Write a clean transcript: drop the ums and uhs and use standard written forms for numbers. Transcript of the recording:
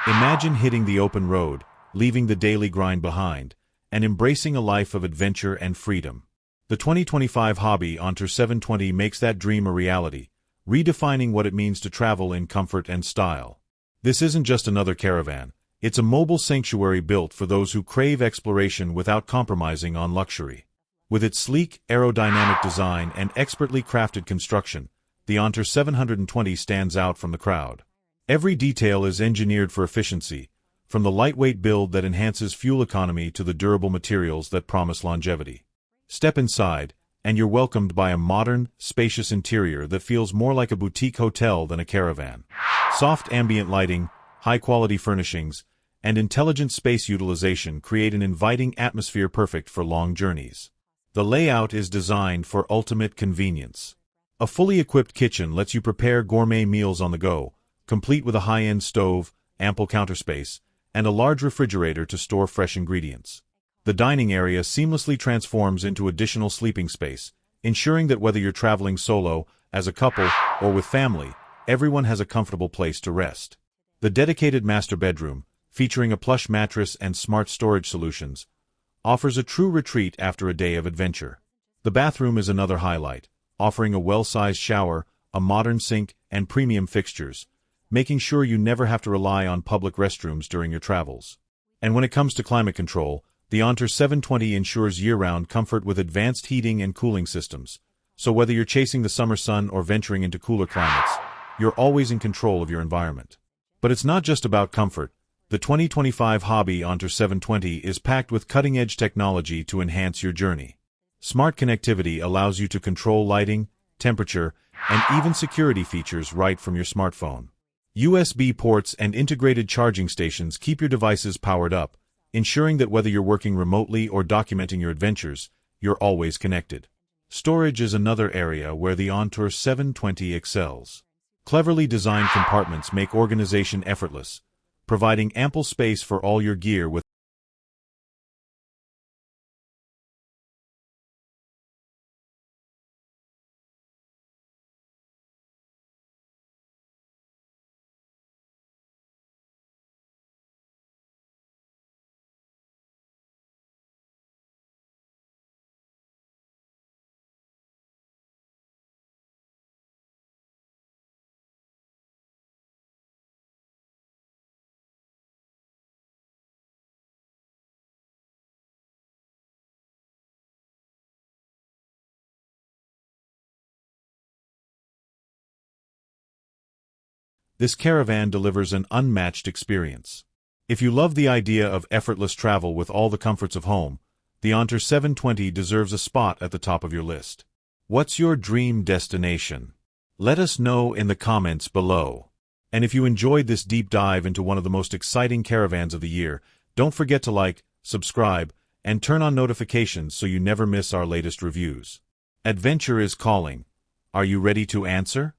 Imagine hitting the open road, leaving the daily grind behind, and embracing a life of adventure and freedom. The 2025 Hobby Ontour 720 makes that dream a reality, redefining what it means to travel in comfort and style. This isn't just another caravan, it's a mobile sanctuary built for those who crave exploration without compromising on luxury. With its sleek, aerodynamic design and expertly crafted construction, the Ontour 720 stands out from the crowd. Every detail is engineered for efficiency, from the lightweight build that enhances fuel economy to the durable materials that promise longevity. Step inside, and you're welcomed by a modern, spacious interior that feels more like a boutique hotel than a caravan. Soft ambient lighting, high-quality furnishings, and intelligent space utilization create an inviting atmosphere perfect for long journeys. The layout is designed for ultimate convenience. A fully equipped kitchen lets you prepare gourmet meals on the go, complete with a high-end stove, ample counter space, and a large refrigerator to store fresh ingredients. The dining area seamlessly transforms into additional sleeping space, ensuring that whether you're traveling solo, as a couple, or with family, everyone has a comfortable place to rest. The dedicated master bedroom, featuring a plush mattress and smart storage solutions, offers a true retreat after a day of adventure. The bathroom is another highlight, offering a well-sized shower, a modern sink, and premium fixtures, making sure you never have to rely on public restrooms during your travels. And when it comes to climate control, the Ontour 720 ensures year-round comfort with advanced heating and cooling systems, so whether you're chasing the summer sun or venturing into cooler climates, you're always in control of your environment. But it's not just about comfort. The 2025 Hobby Ontour 720 is packed with cutting-edge technology to enhance your journey. Smart connectivity allows you to control lighting, temperature, and even security features right from your smartphone. USB ports and integrated charging stations keep your devices powered up, ensuring that whether you're working remotely or documenting your adventures, you're always connected. Storage is another area where the Ontour 720 excels. Cleverly designed compartments make organization effortless, providing ample space for all your gear with This caravan delivers an unmatched experience. If you love the idea of effortless travel with all the comforts of home, the Ontour 720 deserves a spot at the top of your list. What's your dream destination? Let us know in the comments below. And if you enjoyed this deep dive into one of the most exciting caravans of the year, don't forget to like, subscribe, and turn on notifications so you never miss our latest reviews. Adventure is calling. Are you ready to answer?